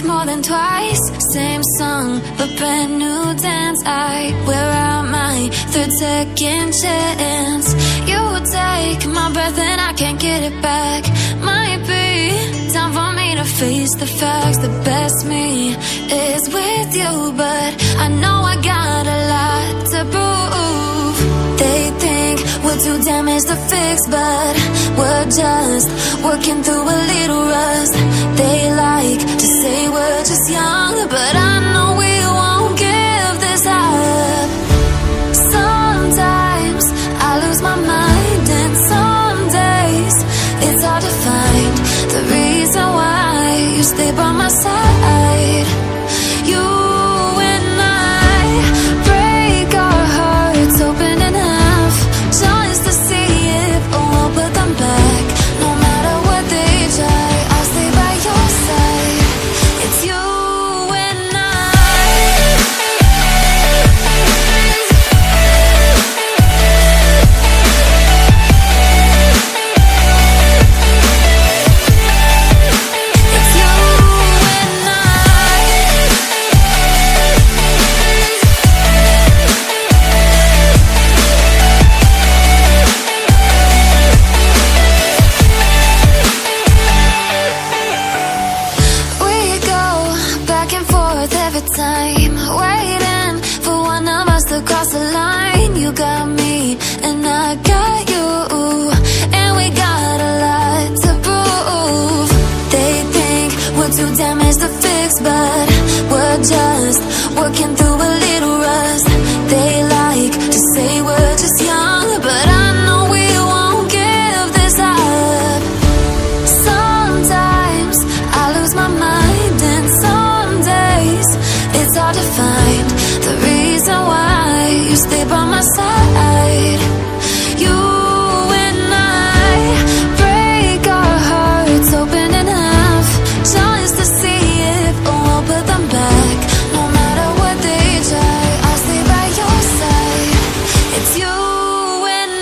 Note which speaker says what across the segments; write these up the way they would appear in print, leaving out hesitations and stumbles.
Speaker 1: more than twice. Same song, but brand new dance. I wear out my third second chance. You take my breath and I can't get it back. Might be time for me to face the facts. The best me is with you, but I know I got a lot to prove. They think we're too damaged to fix, but we're just working through a little rust. They like to say we're just young, but I know we won't give this up. Sometimes I lose my mind, and some days it's hard to find the reason why you stay by my side. You and I break our hearts open in half, just to see if we'll put them back. No matter what they try, I'll stay by your side. It's you and time, waiting for one of us to cross the line. You got me and I got you, and we got a lot to prove. They think we're too damaged to fix, but we're just working through a little rust. They like to say we're just young, but I know we won't give this up. Sometimes I lose my mind, and some days it's hard to find the reason why you stay by my side. You and I break our hearts open in half, just to see if we'll put them back. No matter what they try, I'll stay by your side. It's you and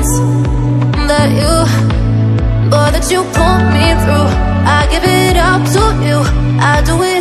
Speaker 1: chance that you pull me through. I give it up to you. I do it